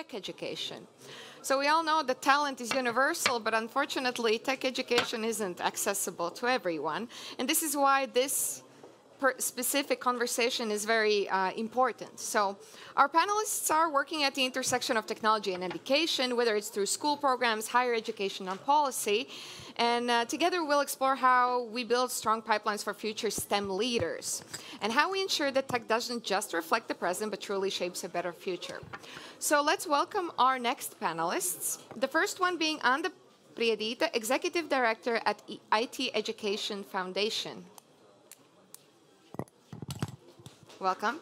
tech education. So we all know that talent is universal, but unfortunately, tech education isn't accessible to everyone. And this is why this specific conversation is very important. So our panelists are working at the intersection of technology and education, whether it's through school programs, higher education, and policy. And together we'll explore how we build strong pipelines for future STEM leaders and how we ensure that tech doesn't just reflect the present, but truly shapes a better future. So let's welcome our next panelists. The first one being Anda Priedita, Executive Director at IT Education Foundation. Welcome.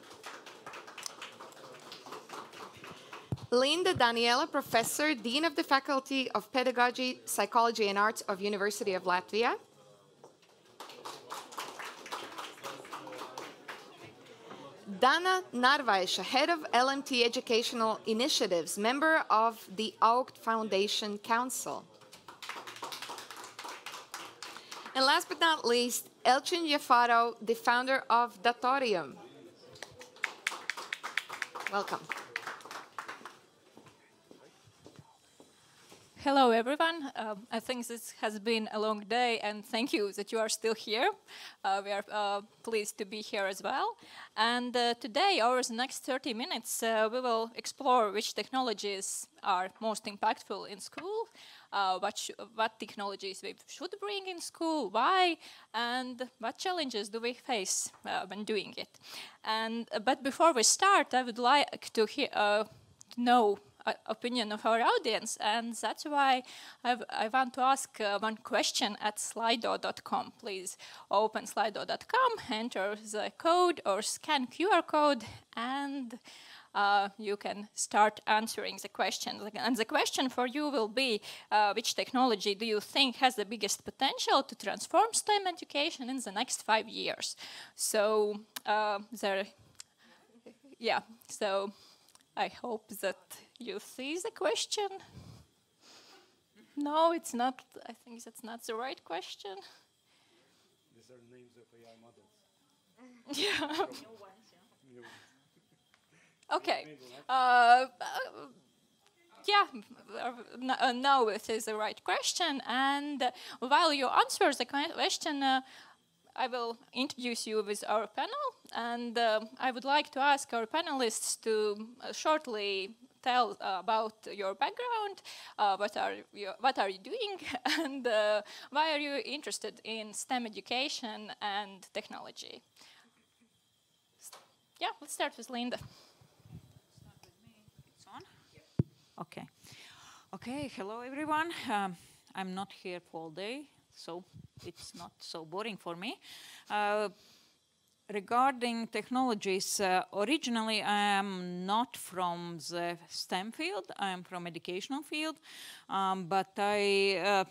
Linda Daniela, Professor, Dean of the Faculty of Pedagogy, Psychology and Arts of University of Latvia. Dana Narvaisha, Head of LMT Educational Initiatives, member of the Augt Foundation Council. And last but not least, Elchin Jafaro, the founder of Datorium. Welcome. Hello, everyone. I think this has been a long day, and thank you that you are still here. We are pleased to be here as well. And today, over the next 30 minutes, we will explore which technologies are most impactful in school, what technologies we should bring in school, why, and what challenges do we face when doing it. But before we start, I would like to know opinion of our audience, and that's why I want to ask one question at slido.com. Please open slido.com, enter the code or scan QR code, and you can start answering the question. And the question for you will be, which technology do you think has the biggest potential to transform STEM education in the next 5 years? So, so I hope that you see the question. No, it's not. I think that's not the right question. These are names of AI models. Yeah. Okay. No, it is the right question. And while you answer the question, I will introduce you with our panel. And I would like to ask our panelists to shortly tell about your background, what are you doing, and why are you interested in STEM education and technology. Yeah, let's start with Linda. Start with me. It's on? Okay. Okay, hello everyone. I'm not here for all day, so it's not so boring for me. Regarding technologies, originally I am not from the STEM field, I am from educational field, but I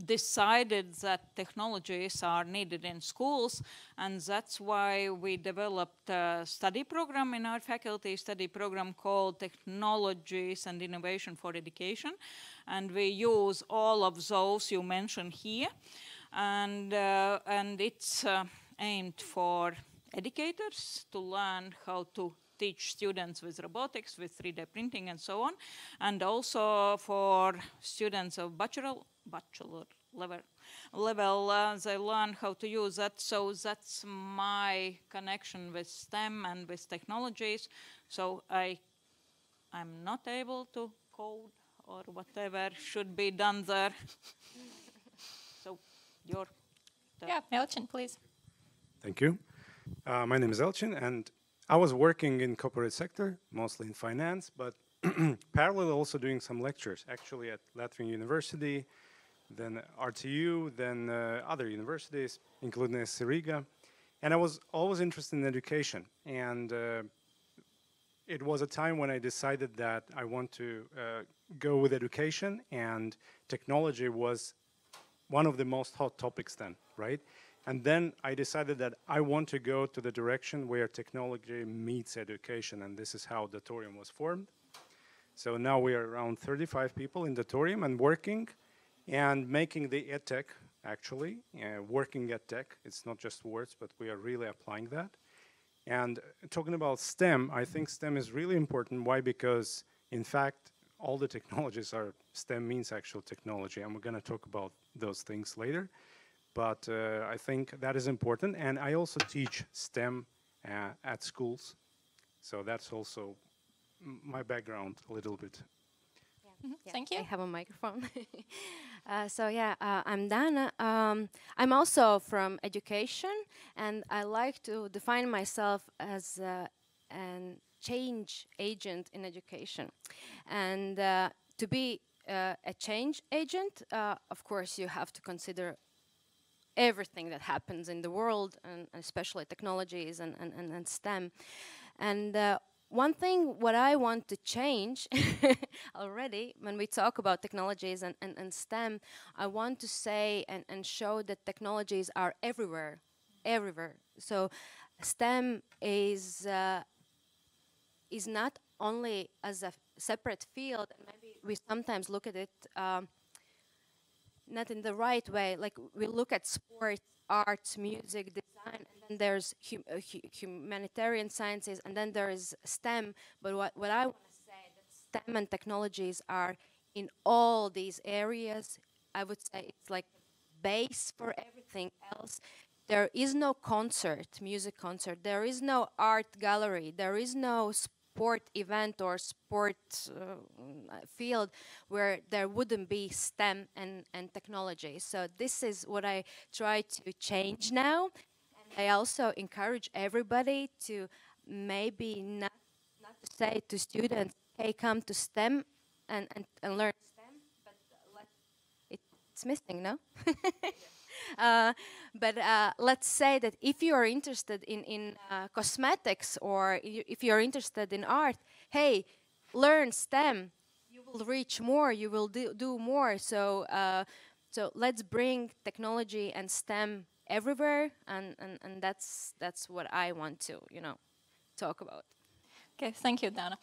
decided that technologies are needed in schools, and that's why we developed a study program in our faculty, study program called Technologies and Innovation for Education, and we use all of those you mentioned here, and it's aimed for educators to learn how to teach students with robotics, with 3D printing and so on, and also for students of bachelor level, they learn how to use that. So that's my connection with STEM and with technologies. So I'm not able to code or whatever should be done there. So your turn. Yeah, Elchin, please. Thank you. My name is Elchin, and I was working in corporate sector, mostly in finance, but parallel also doing some lectures, actually at Latvian University, then RTU, then other universities, including SC Riga. And I was always interested in education. And it was a time when I decided that I want to go with education, and technology was one of the most hot topics then, right? And then I decided that I want to go to the direction where technology meets education, and this is how Datorium was formed. So now we are around 35 people in Datorium and working and making the edtech, actually, working edtech. It's not just words, but we are really applying that. And talking about STEM, I think STEM is really important. Why? Because In fact, all the technologies are, STEM means actual technology, and we're going to talk about those things later. But I think that is important, and I also teach STEM at schools, so that's also my background a little bit. Yeah, Thank you. I have a microphone. I'm Dana. I'm also from education, and I like to define myself as an change agent in education. And to be a change agent, of course, you have to consider everything that happens in the world, and especially technologies and STEM. And one thing what I want to change already when we talk about technologies and STEM, I want to say and show that technologies are everywhere, everywhere. So STEM is not only as a separate field, and maybe we sometimes look at it not in the right way. Like we look at sports, arts, music, design, and then there's humanitarian sciences, and then there is STEM. But what I want to say that STEM and technologies are in all these areas. I would say it's like base for everything else. There is no concert, music concert. There is no art gallery. There is no sport event or sport field where there wouldn't be STEM and technology. So this is what I try to change now. And I also encourage everybody to maybe not to say to students, hey, come to STEM and learn STEM, but it's missing, no? But let's say that if you are interested in cosmetics, or if you're interested in art, hey, learn STEM. You will reach more. You will do more. So so let's bring technology and STEM everywhere, and that's what I want to talk about. Okay, thank you, Dana.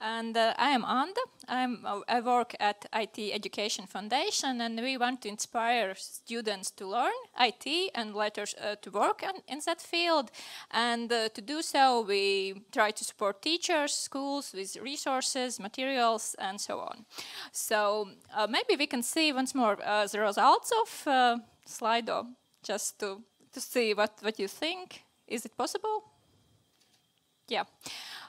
And I am Anda. I work at IT Education Foundation, and we want to inspire students to learn IT and later to work in that field. And to do so, we try to support teachers, schools with resources, materials, and so on. So maybe we can see once more the results of Slido, just to see what you think. Is it possible? Yeah.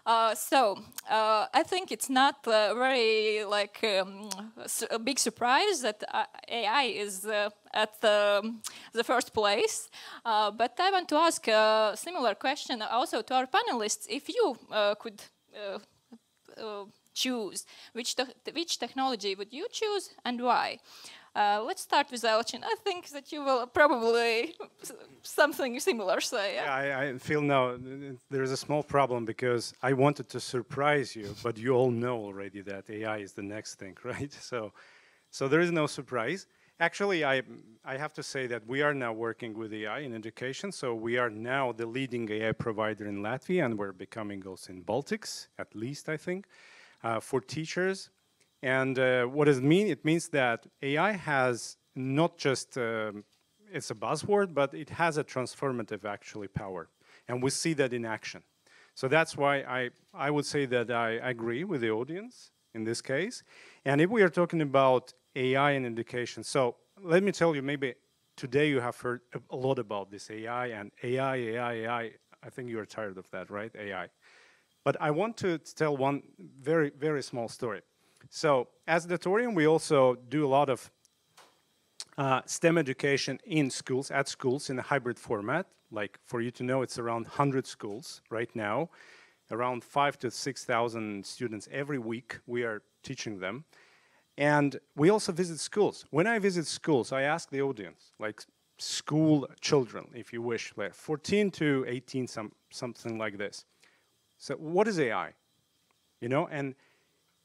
I think it's not very a big surprise that AI is at the first place. But I want to ask a similar question also to our panelists. If you could choose, which technology would you choose and why? Let's start with Elchin. I think that you will probably something similar say. Yeah, I feel now there's a small problem because I wanted to surprise you, but you all know already that AI is the next thing, right? So there is no surprise. Actually, I have to say that we are now working with AI in education. So we are now the leading AI provider in Latvia, and we're becoming also in Baltics, at least I think, for teachers. And what does it mean? It means that AI has not just, it's a buzzword, but it has a transformative actually power. And we see that in action. So that's why I would say that I agree with the audience in this case. And if we are talking about AI in education, so let me tell you, maybe today you have heard a lot about this AI and AI. I think you're tired of that, right? AI. But I want to tell one very, very small story. So as Datorium, we also do a lot of STEM education in schools, at schools in a hybrid format. Like for you to know, it's around 100 schools right now, around 5,000 to 6,000 students every week we are teaching them. And we also visit schools. When I visit schools, I ask the audience, like school children, if you wish, like 14 to 18, something like this. So what is AI? You know, and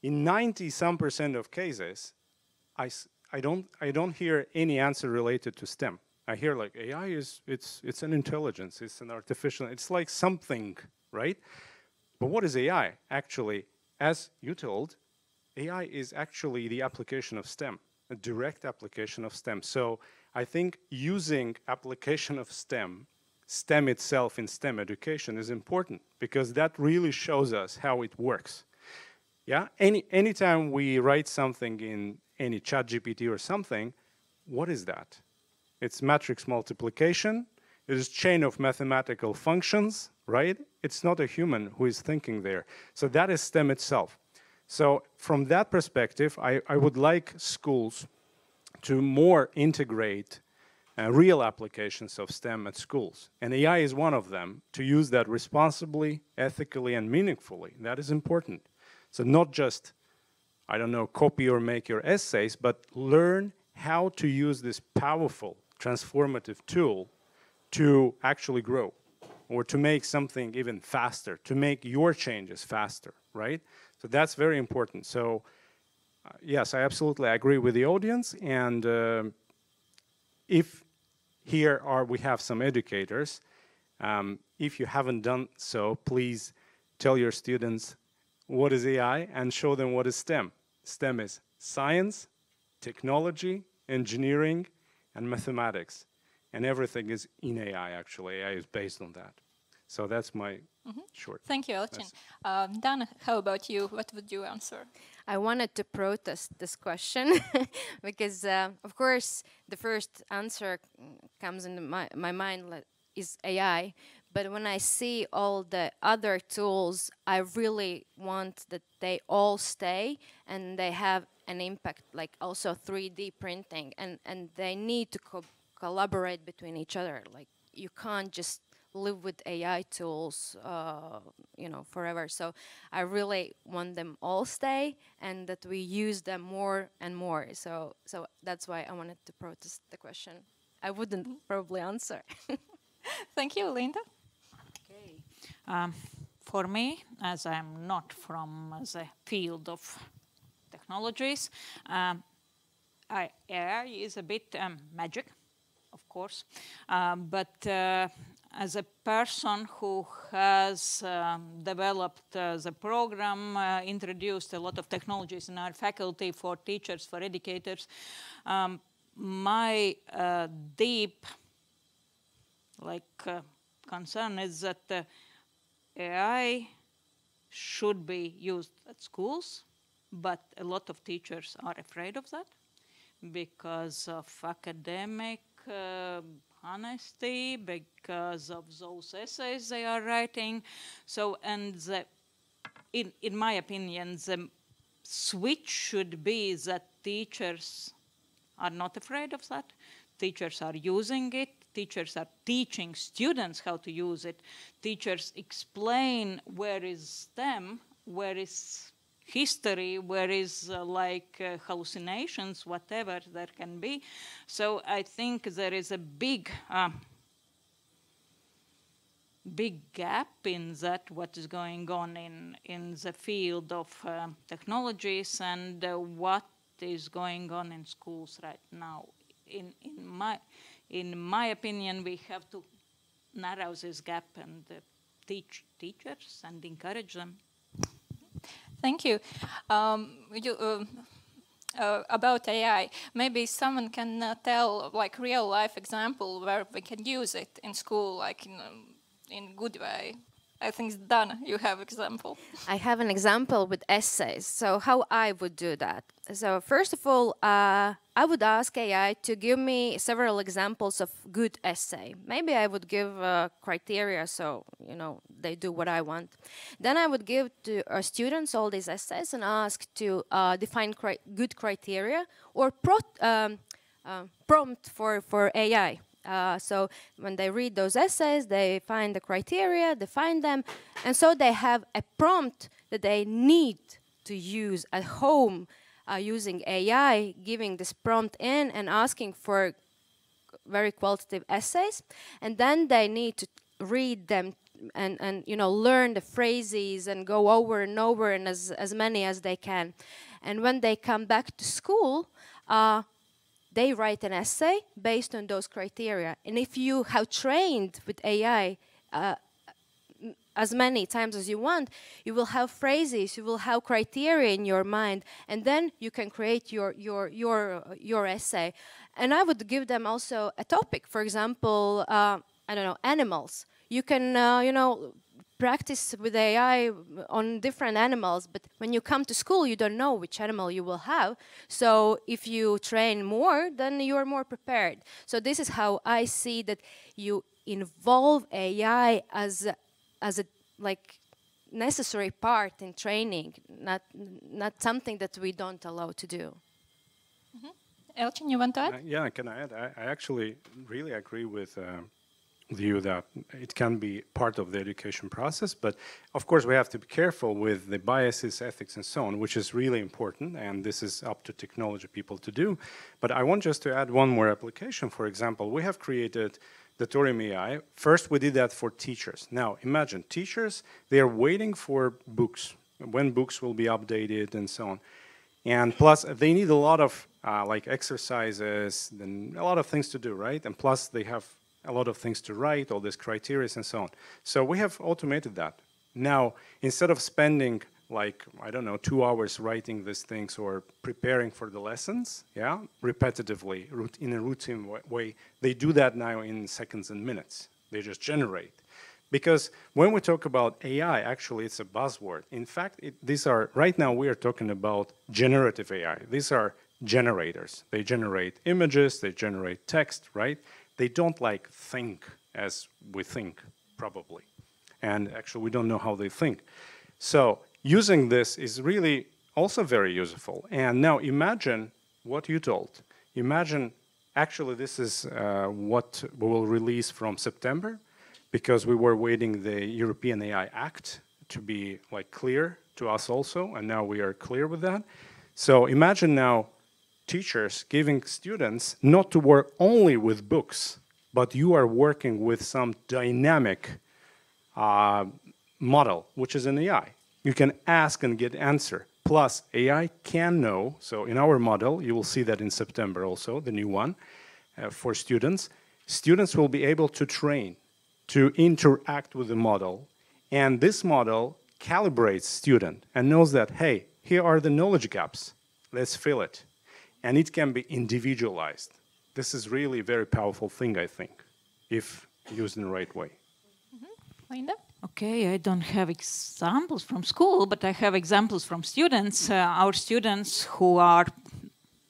in 90% of cases, I don't hear any answer related to STEM. I hear like AI it's an intelligence, it's an artificial, it's like something, right? But what is AI? Actually, as you told, AI is actually the application of STEM, a direct application of STEM. So I think using application of STEM itself in STEM education is important because that really shows us how it works. Yeah, anytime we write something in any chat GPT or something, what is that? It's matrix multiplication. It is chain of mathematical functions, right? It's not a human who is thinking there. So that is STEM itself. So from that perspective, I would like schools to more integrate real applications of STEM at schools. And AI is one of them, to use that responsibly, ethically, and meaningfully. That is important. So not just, I don't know, copy or make your essays, but learn how to use this powerful, transformative tool to actually grow, or to make something even faster, to make your changes faster, right? So that's very important. So yes, I absolutely agree with the audience. And if here we have some educators, if you haven't done so, please tell your students what is AI and show them what is STEM. STEM is science, technology, engineering, and mathematics. And everything is in AI, actually. AI is based on that. So that's my short. Thank you, Elchin. Dana, how about you? What would you answer? I wanted to protest this question because, of course, the first answer comes into my mind is AI. But when I see all the other tools, I really want that they all stay and they have an impact, like also 3D printing, and they need to collaborate between each other. Like, you can't just live with AI tools, forever. So I really want them all stay and that we use them more and more. So that's why I wanted to protest the question. I wouldn't probably answer. Thank you, Linda. Okay. For me, as I'm not from the field of technologies, AI is a bit magic, of course, but as a person who has developed the program, introduced a lot of technologies in our faculty for teachers, for educators, my deep concern is that AI should be used at schools, but a lot of teachers are afraid of that because of academic honesty, because of those essays they are writing. So, and in my opinion, the switch should be that teachers are not afraid of that. Teachers are using it. Teachers are teaching students how to use it. Teachers explain where is STEM, where is history, where is hallucinations, whatever there can be. So I think there is a big gap in that, what is going on in the field of technologies and what is going on in schools right now. In my opinion, we have to narrow this gap and teach teachers and encourage them. Thank you. About AI, maybe someone can tell like real life example where we can use it in school, like in good way. I think, Dana, you have example. I have an example with essays. So how I would do that. So first of all, I would ask AI to give me several examples of good essay. Maybe I would give criteria so, they do what I want. Then I would give to students all these essays and ask to define good criteria or prompt for AI. So when they read those essays, they find the criteria, they find them, and so they have a prompt that they need to use at home using AI, giving this prompt in and asking for very qualitative essays, and then they need to read them and learn the phrases and go over and over and as many as they can. And when they come back to school, they write an essay based on those criteria. And if you have trained with AI as many times as you want, you will have phrases, you will have criteria in your mind, and then you can create your essay. And I would give them also a topic. For example, I don't know, animals. You can, practice with AI on different animals, but when you come to school, you don't know which animal you will have. So if you train more, then you are more prepared. So this is how I see that you involve AI as a like necessary part in training, not something that we don't allow to do. Elchin, you want to add? Yeah, can I add? I actually really agree with you that it can be part of the education process, but of course we have to be careful with the biases, ethics, and so on, which is really important, and this is up to technology people to do. But I want just to add one more application. For example, we have created the Turim AI. First, we did that for teachers. Now, imagine teachers, they are waiting for books, when books will be updated and so on. And plus, they need a lot of like exercises and a lot of things to do, right? And plus, they have a lot of things to write, all these criteria and so on. So we have automated that. Now, instead of spending like, I don't know, 2 hours writing these things or preparing for the lessons, yeah, repetitively, in a routine way, they do that now in seconds and minutes. They just generate. Because when we talk about AI, actually it's a buzzword. In fact, these are, right now we are talking about generative AI. These are generators. They generate images, they generate text, right? They don't like think as we think, probably. And actually we don't know how they think. So using this is really also very useful. And now imagine what you told. Imagine, actually this is what we will release from September, because we were waiting the European AI Act to be like clear to us also, and now we are clear with that. So imagine now teachers giving students not to work only with books, but you are working with some dynamic model, which is an AI. You can ask and get answer. Plus, AI can know, so in our model, you will see that in September also, the new one, for students. Students will be able to train, to interact with the model, and this model calibrates student and knows that, hey, here are the knowledge gaps, let's fill it. And it can be individualized. This is really a very powerful thing, I think, if used in the right way. Linda? Okay, I don't have examples from school, but I have examples from students. Our students who are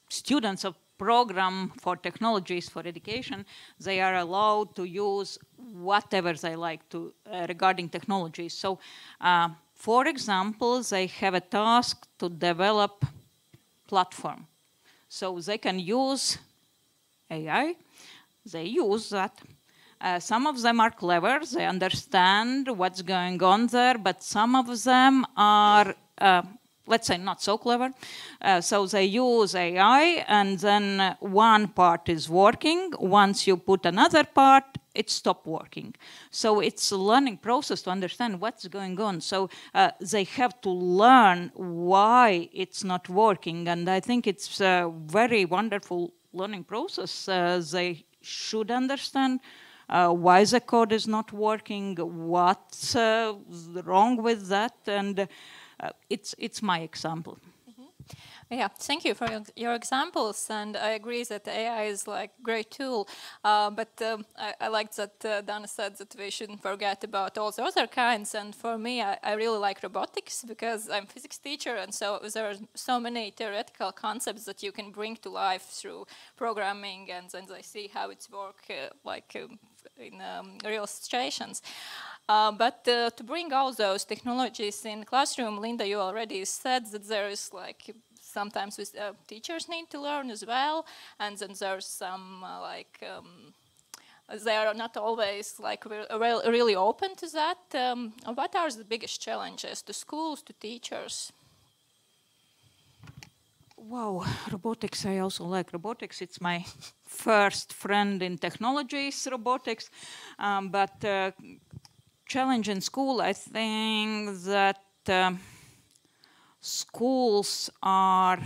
students of program for technologies for education, they are allowed to use whatever they like to regarding technologies. So, for example, they have a task to develop platform. So they can use AI, they use that. Some of them are clever, they understand what's going on there, but some of them are, let's say, not so clever. So they use AI, and then one part is working. Once you put another part, it stops working. So it's a learning process to understand what's going on. So they have to learn why it's not working. And I think it's a very wonderful learning process. They should understand why the code is not working, what's wrong with that, and it's my example. Yeah, thank you for your examples, and I agree that AI is like a great tool, but I like that Dana said that we shouldn't forget about all the other kinds, and for me, I really like robotics because I'm a physics teacher, and so there are so many theoretical concepts that you can bring to life through programming, and then I see how it's work in real situations. But to bring all those technologies in classroom, Linda, you already said that there is like sometimes teachers need to learn as well, and then there's some they are not always like really open to that. What are the biggest challenges to schools, to teachers? Wow, robotics, I also like robotics. It's my first friend in technologies, robotics. But challenge in school, I think that schools are,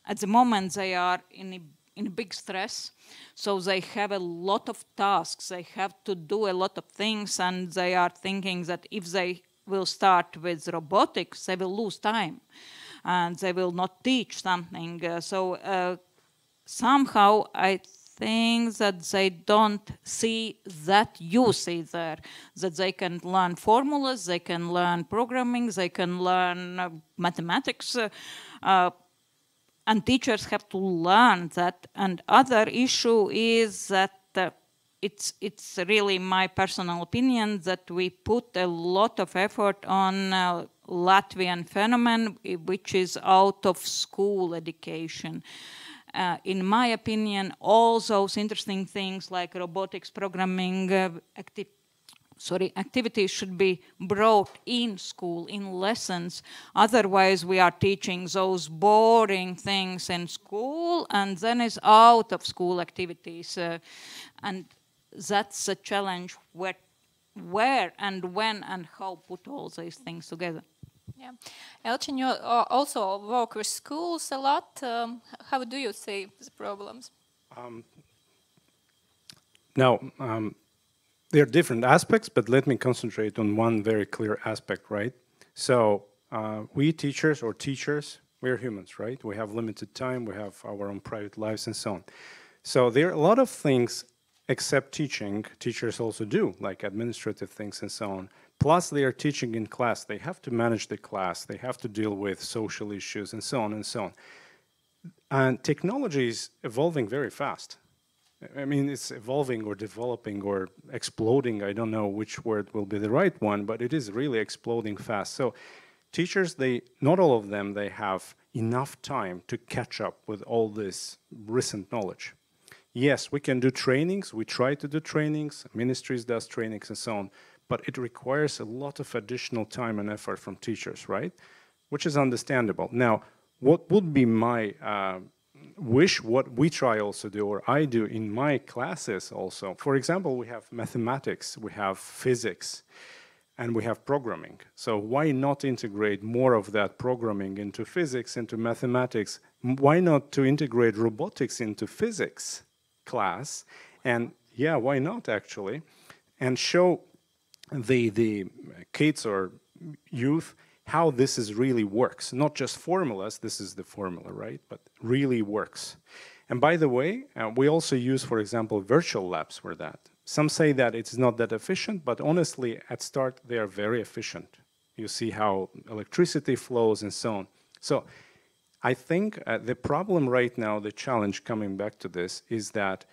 at the moment, they are in big stress. So they have a lot of tasks. They have to do a lot of things, and they are thinking that if they will start with robotics, they will lose time, and they will not teach something. So somehow I things that they don't see that you see there, that they can learn formulas, they can learn programming, they can learn mathematics, and teachers have to learn that. And other issue is that it's really my personal opinion that we put a lot of effort on Latvian phenomenon, which is out of school education. In my opinion, all those interesting things like robotics, programming, activities should be brought in school, in lessons. Otherwise, we are teaching those boring things in school and then it's out of school activities. And that's a challenge where and when and how put all these things together. Yeah. Elchin, you also work with schools a lot. How do you see the problems? There are different aspects, but let me concentrate on one very clear aspect, right? So we teachers, we're humans, right? We have limited time, we have our own private lives and so on. So there are a lot of things except teaching, teachers also do, like administrative things and so on. Plus they are teaching in class, they have to manage the class, they have to deal with social issues and so on and so on. And technology is evolving very fast. I mean, it's evolving or developing or exploding. I don't know which word will be the right one, but it is really exploding fast. So teachers, not all of them, they have enough time to catch up with all this recent knowledge. Yes, we can do trainings. We try to do trainings. Ministries does trainings and so on. But it requires a lot of additional time and effort from teachers, right? Which is understandable. Now, what would be my wish, what we try also do, or I do in my classes also. For example, we have mathematics, we have physics, and we have programming. So why not integrate more of that programming into physics, into mathematics? Why not to integrate robotics into physics class? And yeah, why not actually? And show the kids or youth how this is really works. Not just formulas, this is the formula, right? But really works. And by the way, we also use, for example, virtual labs for that. Some say that it's not that efficient, but honestly, at start, they are very efficient. You see how electricity flows and so on. So I think the problem right now, the challenge coming back to this, is that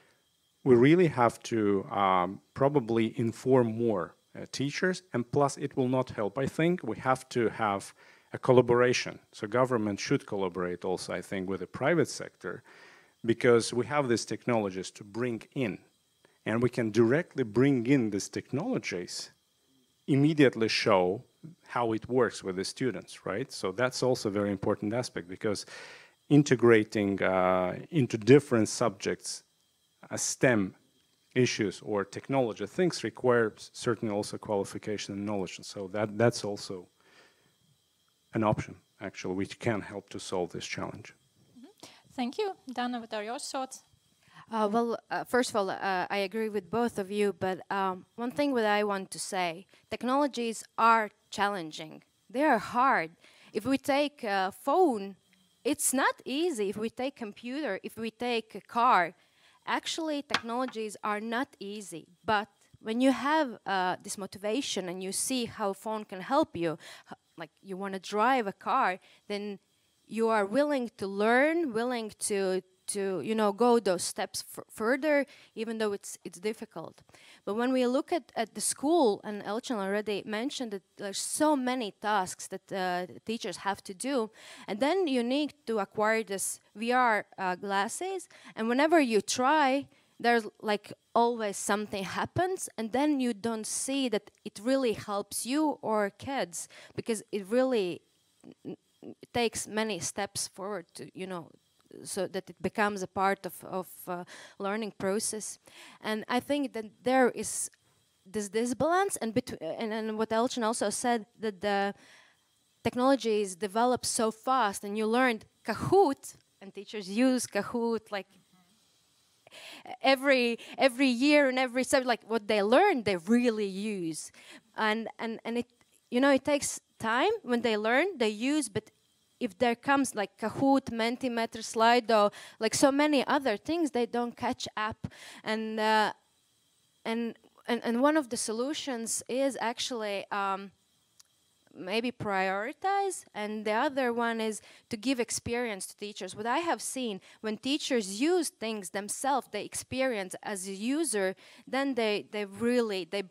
we really have to probably inform more teachers, and plus it will not help. I think we have to have a collaboration. So government should collaborate also, I think, with the private sector, because we have these technologies to bring in, and we can directly bring in these technologies, immediately show how it works with the students, right? So that's also a very important aspect, because integrating into different subjects, STEM issues or technology things require certainly also qualification and knowledge. And so that's also an option, actually, which can help to solve this challenge. Thank you. Dana, what are your thoughts? First of all, I agree with both of you, but one thing that I want to say, technologies are challenging. They are hard. If we take a phone, it's not easy. If we take computer, if we take a car, actually technologies are not easy. But when you have this motivation and you see how phone can help you, like you want to drive a car, then you are willing to learn, willing to go those steps further, even though it's difficult. But when we look at the school, and Elchin already mentioned that there's so many tasks that teachers have to do, and then you need to acquire this VR glasses, and whenever you try, there's like always something happens, and then you don't see that it really helps you or kids, because it really takes many steps forward to, so that it becomes a part of learning process. And I think that there is this disbalance, and what Elchin also said, that the technology is developed so fast, and you learned Kahoot, and teachers use Kahoot like every year and every subject, like what they learn, they really use. And it, it takes time when they learn, they use, but if there comes like Kahoot, Mentimeter, Slido, like so many other things, they don't catch up. And one of the solutions is actually maybe prioritize, and the other one is to give experience to teachers. What I have seen, when teachers use things themselves, they experience as a user, then they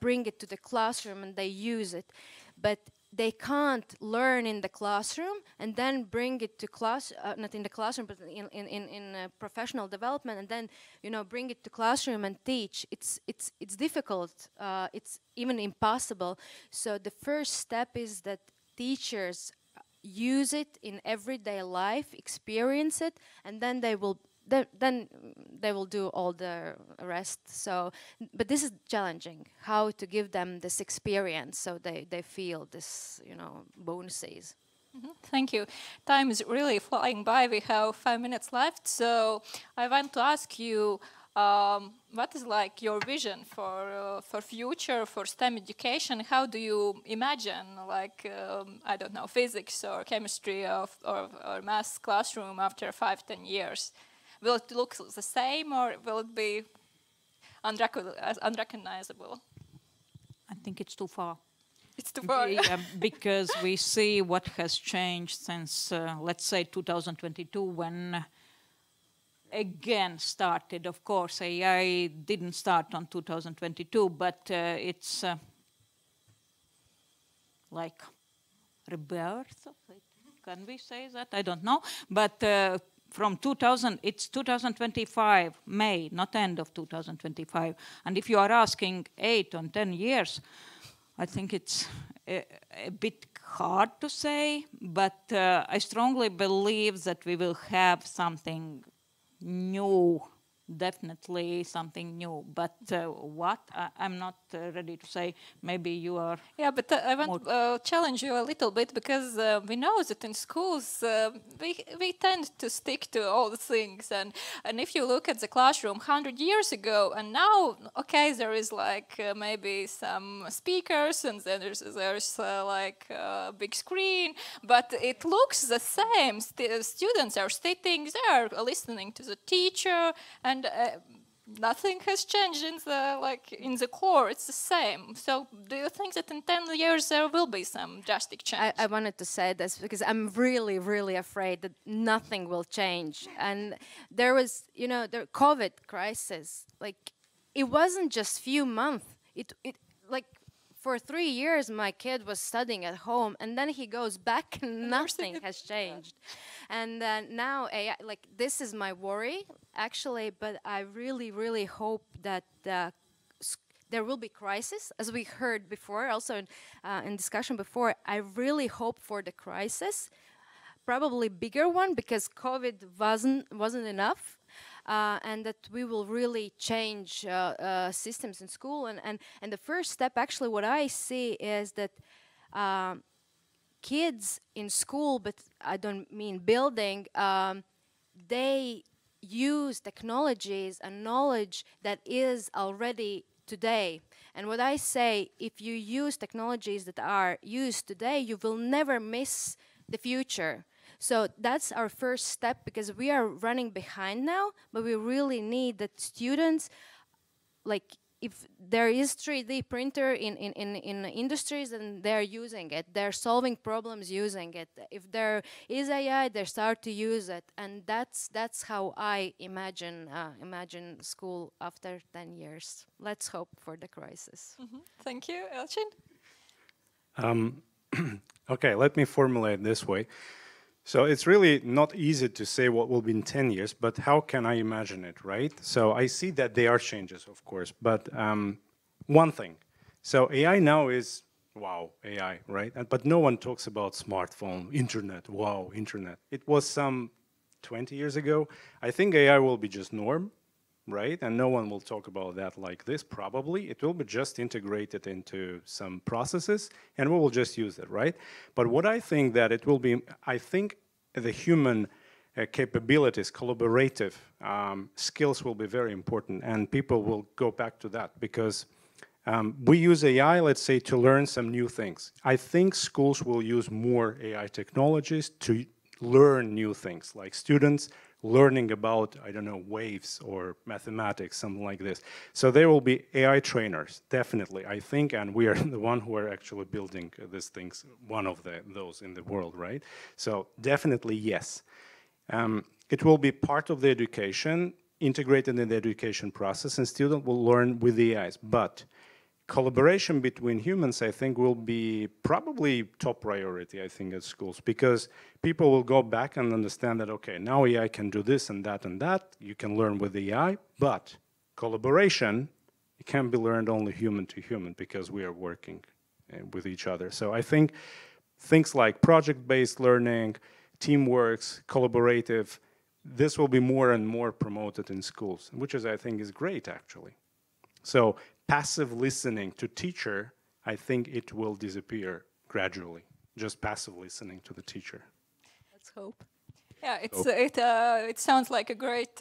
bring it to the classroom and they use it. But they can't learn in the classroom and then bring it to class, not in the classroom, but in professional development, and then, you know, bring it to classroom and teach. It's difficult. It's even impossible. So the first step is that teachers use it in everyday life, experience it, and then they will do all the rest. So, but this is challenging, how to give them this experience so they feel this, you know, bonuses. Thank you. Time is really flying by. We have 5 minutes left. So I want to ask you, what is like your vision for future, for STEM education? How do you imagine, like, I don't know, physics or chemistry or math classroom after 5-10 years? Will it look the same, or will it be unrecognizable? I think it's too far. It's too far. Yeah, because we see what has changed since, let's say, 2022, when again started. Of course, AI didn't start on 2022, but it's like rebirth of it. Can we say that? I don't know. But from 2000, it's 2025, May, not end of 2025. And if you are asking 8 or 10 years, I think it's a bit hard to say, but I strongly believe that we will have something new, definitely something new. But what? I'm not ready to say. Maybe you are. Yeah, but I want to challenge you a little bit, because we know that in schools we tend to stick to all the things, and if you look at the classroom 100 years ago and now, okay, there is like maybe some speakers, and then there's like a big screen, but it looks the same. Students are sitting there listening to the teacher, and nothing has changed in the core. It's the same. So do you think that in 10 years there will be some drastic change? I wanted to say this because I'm really, really afraid that nothing will change. And there was, you know, the COVID crisis. Like, it wasn't just few months. It like, for 3 years my kid was studying at home, and then he goes back and nothing has changed. And now AI, like, this is my worry actually, but I really, really hope that there will be crisis, as we heard before, also in discussion before. I really hope for the crisis, probably bigger one, because COVID wasn't enough. And that we will really change systems in school. And the first step, actually, what I see is that kids in school, but I don't mean building, they use technologies and knowledge that is already today. And what I say, if you use technologies that are used today, you will never miss the future. So that's our first step, because we are running behind now, but we really need that students, like, if there is 3D printer in industries, and they're using it, they're solving problems using it. If there is AI, they start to use it, and that's how I imagine school after 10 years. Let's hope for the crisis. Thank you, Elchin. Okay, let me formulate this way. So it's really not easy to say what will be in 10 years, but how can I imagine it, right? So I see that there are changes, of course, but one thing. So AI now is, wow, AI, right? But no one talks about smartphone, internet, wow, internet. It was some 20 years ago. I think AI will be just norm, right? And no one will talk about that like this, probably. It will be just integrated into some processes, and we will just use it, right? But what I think that it will be, I think the human capabilities, collaborative skills will be very important, and people will go back to that, because we use AI, let's say, to learn some new things. I think schools will use more AI technologies to learn new things, like students learning about, I don't know, waves or mathematics, something like this. So there will be AI trainers, definitely, I think, and we are the one who are actually building these things, one of those in the world, right? So definitely yes. It will be part of the education, integrated in the education process, and students will learn with the AIs. But collaboration between humans, I think, will be probably top priority, I think, at schools, because people will go back and understand that, okay, now AI can do this and that and that. You can learn with AI, but collaboration, it can be learned only human to human because we are working with each other. So I think things like project-based learning, teamworks, collaborative, this will be more and more promoted in schools, which is, I think, is great, actually. So passive listening to teacher, I think it will disappear gradually. Just passive listening to the teacher. Let's hope. Yeah, it sounds like a great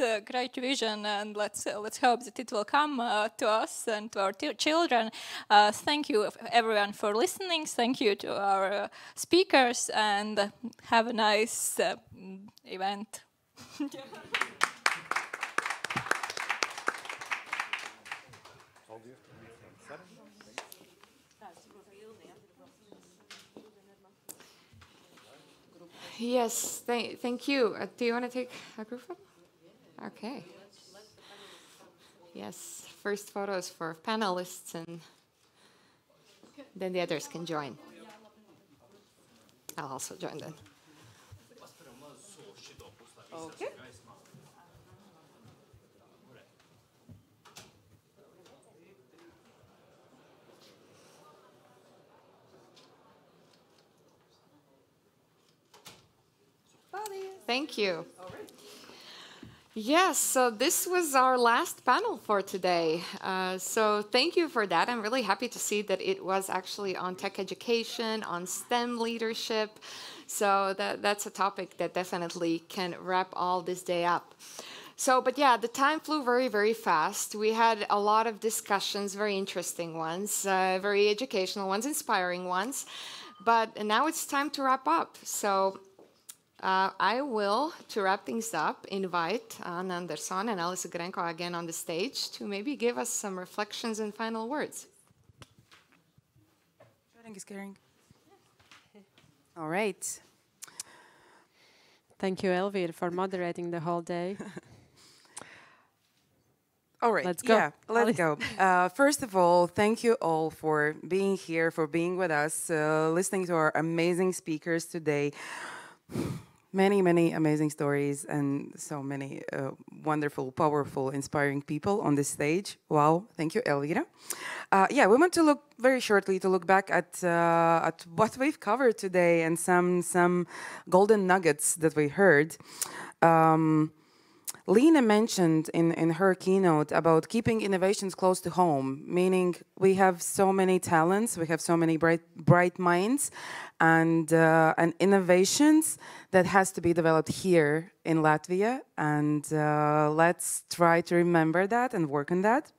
vision, and let's hope that it will come to us and to our children. Thank you everyone for listening. Thank you to our speakers, and have a nice event. Yes, thank you. Do you want to take a group photo? Okay. Yes, first photos for panelists, and then the others can join. I'll also join then. Okay. Thank you. Yes, so this was our last panel for today. So thank you for that. I'm really happy to see that it was actually on tech education, on STEM leadership. So that's a topic that definitely can wrap all this day up. So, but yeah, the time flew very, very fast. We had a lot of discussions, very interesting ones, very educational ones, inspiring ones. But now it's time to wrap up. So I will, to wrap things up, invite Anna Andersson and Alice Grenko again on the stage to maybe give us some reflections and final words. Sharing is caring. All right. Thank you, Elvir, for moderating the whole day. All right. Let's go. Yeah, let's go. First of all, thank you all for being here, for being with us, listening to our amazing speakers today. Many, many amazing stories and so many wonderful, powerful, inspiring people on this stage. Wow, thank you, Elvira. Yeah, we want to look very shortly to look back at what we've covered today and some golden nuggets that we heard. Lena mentioned in her keynote about keeping innovations close to home, meaning we have so many talents, we have so many bright minds, and innovations that has to be developed here in Latvia, and let's try to remember that and work on that.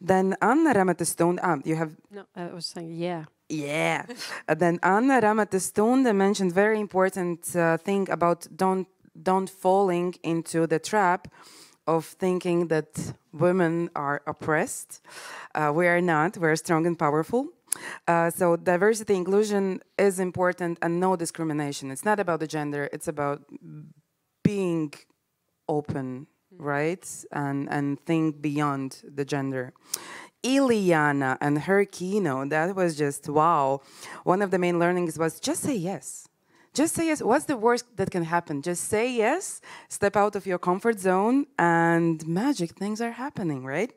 Then Anna Ramatestunde, you have... No, I was saying, yeah. Yeah. Then Anna Ramatestunde mentioned very important thing about don't falling into the trap of thinking that women are oppressed. We are not. We're strong and powerful. So diversity, inclusion is important, and no discrimination. It's not about the gender. It's about being open, right? And think beyond the gender. Iliana and her keynote, that was just wow. One of the main learnings was just say yes. Just say yes. What's the worst that can happen? Just say yes, step out of your comfort zone, and magic things are happening, right?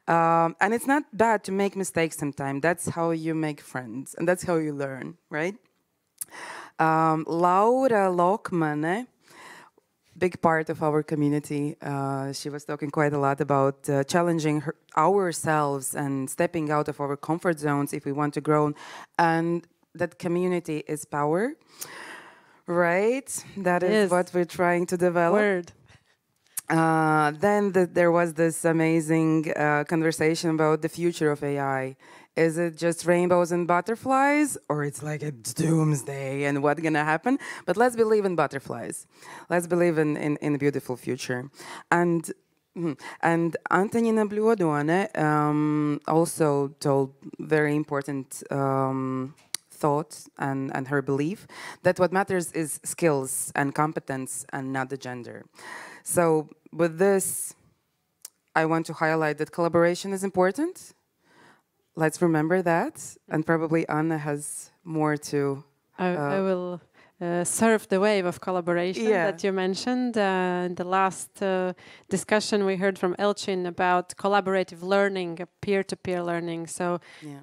And it's not bad to make mistakes sometimes. That's how you make friends, and that's how you learn, right? Laura Lokmane, big part of our community. She was talking quite a lot about challenging ourselves and stepping out of our comfort zones if we want to grow. And that community is power, right? That is what we're trying to develop. Word. Then there was this amazing conversation about the future of AI. Is it just rainbows and butterflies, or it's like a doomsday and what's gonna happen? But let's believe in butterflies. Let's believe in a beautiful future. And Antonina Bluodone also told very important thought and her belief that what matters is skills and competence and not the gender. So with this, I want to highlight that collaboration is important. Let's remember that. And probably Anna has more to... I will surf the wave of collaboration that you mentioned. In the last discussion, we heard from Elchin about collaborative learning, peer-to-peer learning. So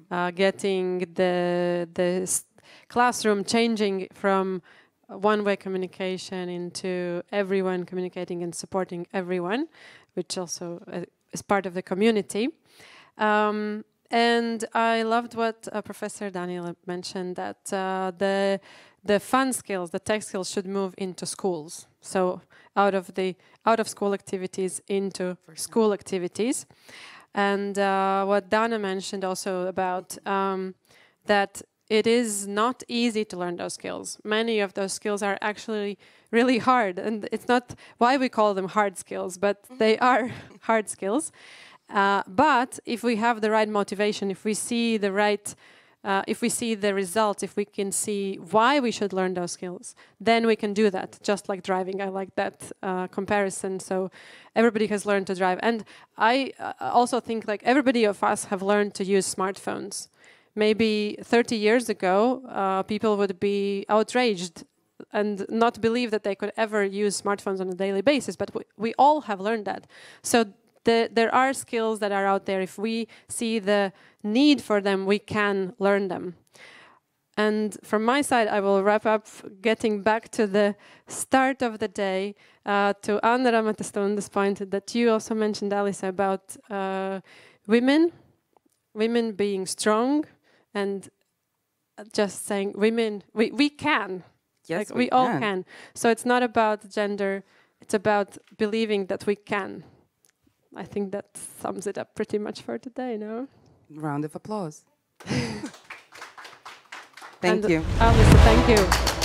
getting the classroom changing from one-way communication into everyone communicating and supporting everyone, which also is part of the community. And I loved what Professor Daniel mentioned, that the fun skills, the tech skills should move into schools. So out of school activities into school activities. And what Dana mentioned also about that it is not easy to learn those skills. Many of those skills are actually really hard. And it's not why we call them hard skills, but they are hard skills. But if we have the right motivation, if we see the right, if we see the results, if we can see why we should learn those skills, then we can do that. Just like driving, I like that comparison. So everybody has learned to drive, and I also think like everybody of us have learned to use smartphones. Maybe 30 years ago, people would be outraged and not believe that they could ever use smartphones on a daily basis. But we all have learned that. So there are skills that are out there. If we see the need for them, we can learn them. And from my side, I will wrap up getting back to the start of the day, to Anna Ramatastunda's point that you also mentioned, Alisa, about women being strong, and just saying women, we can. Yes, like, we all can. So it's not about gender, it's about believing that we can. I think that sums it up pretty much for today, no? Round of applause. Thank you. Alisa, thank you.